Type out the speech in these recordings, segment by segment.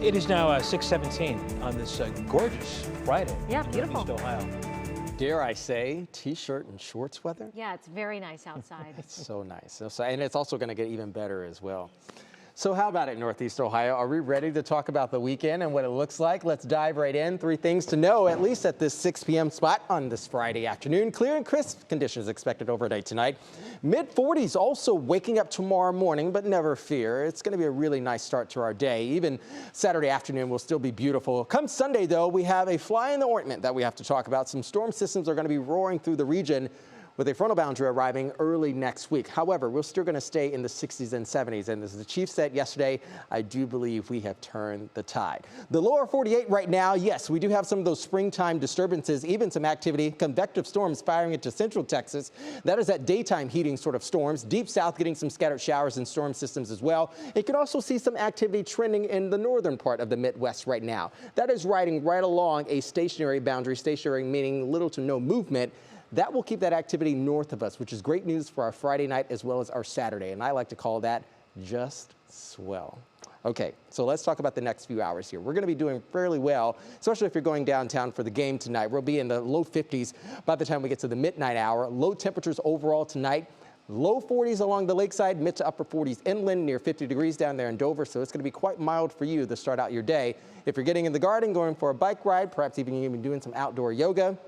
It is now 6:17 on this gorgeous Friday. Yeah, beautiful. In Northeast Ohio. Dare I say, t-shirt and shorts weather? Yeah, it's very nice outside. It's so nice. And it's also going to get even better as well. So how about it, Northeast Ohio? Are we ready to talk about the weekend and what it looks like? Let's dive right in. 3 things to know, at least at this 6 p.m. spot on this Friday afternoon. Clear and crisp conditions expected overnight tonight. Mid-40s also waking up tomorrow morning, but never fear. It's going to be a really nice start to our day. Even Saturday afternoon will still be beautiful. Come Sunday, though, we have a fly in the ointment that we have to talk about. Some storm systems are going to be roaring through the region, with a frontal boundary arriving early next week. However, we're still going to stay in the 60s and 70s. And as the chief said yesterday, I do believe we have turned the tide. The lower 48 right now, yes, we do have some of those springtime disturbances, even some activity, convective storms firing into central Texas. That is that daytime heating sort of storms. Deep south getting some scattered showers and storm systems as well. You can also see some activity trending in the northern part of the Midwest right now. That is riding right along a stationary boundary, stationary meaning little to no movement. That will keep that activity north of us, which is great news for our Friday night as well as our Saturday. And I like to call that just swell. Okay, so let's talk about the next few hours here. We're going to be doing fairly well, especially if you're going downtown for the game tonight. We'll be in the low 50s by the time we get to the midnight hour. Low temperatures overall tonight. Low 40s along the lakeside, mid to upper 40s inland, near 50 degrees down there in Dover. So it's going to be quite mild for you to start out your day. If you're getting in the garden, going for a bike ride, perhaps even doing some outdoor yoga,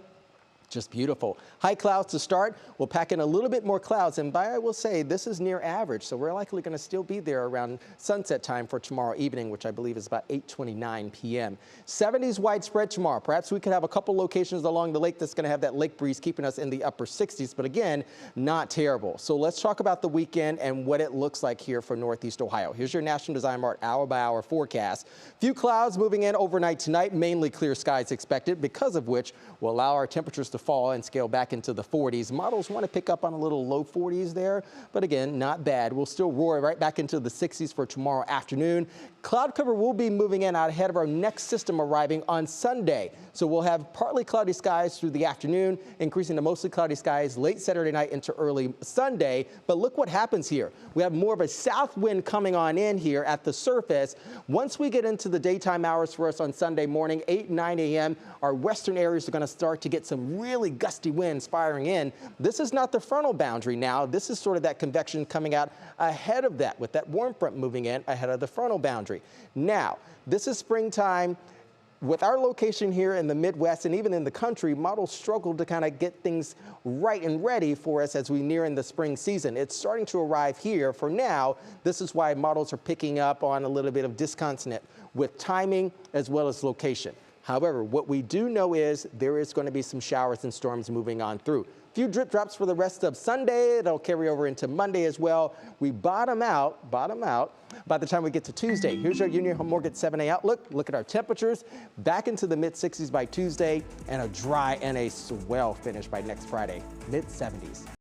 just beautiful. High clouds to start. We'll pack in a little bit more clouds, and I will say this is near average, so we're likely going to still be there around sunset time for tomorrow evening, which I believe is about 8:29 p.m. 70s widespread tomorrow. Perhaps we could have a couple locations along the lake that's going to have that lake breeze keeping us in the upper 60s, but again, not terrible. So let's talk about the weekend and what it looks like here for Northeast Ohio. Here's your National Design Mart hour-by-hour forecast. Few clouds moving in overnight tonight, mainly clear skies expected, because of which will allow our temperatures to fall and scale back into the 40s. Models want to pick up on a little low 40s there, but again, not bad. We'll still roar right back into the 60s for tomorrow afternoon. Cloud cover will be moving in out ahead of our next system arriving on Sunday. So we'll have partly cloudy skies through the afternoon, increasing to mostly cloudy skies late Saturday night into early Sunday. But look what happens here. We have more of a south wind coming on in here at the surface. Once we get into the daytime hours for us on Sunday morning, 8, 9 a.m., our western areas are going to start to get some really gusty winds firing in. This is not the frontal boundary now. This is sort of that convection coming out ahead of that, with that warm front moving in ahead of the frontal boundary. Now, this is springtime. With our location here in the Midwest and even in the country, models struggle to kind of get things right and ready for us as we near in the spring season. It's starting to arrive here. For now, this is why models are picking up on a little bit of discontent with timing as well as location. However, what we do know is there is going to be some showers and storms moving on through. Few drip drops for the rest of Sunday. It'll carry over into Monday as well. We bottom out by the time we get to Tuesday. Here's your Union Home Mortgage 7A outlook. Look at our temperatures back into the mid 60s by Tuesday, and a dry and a swell finish by next Friday, mid 70s.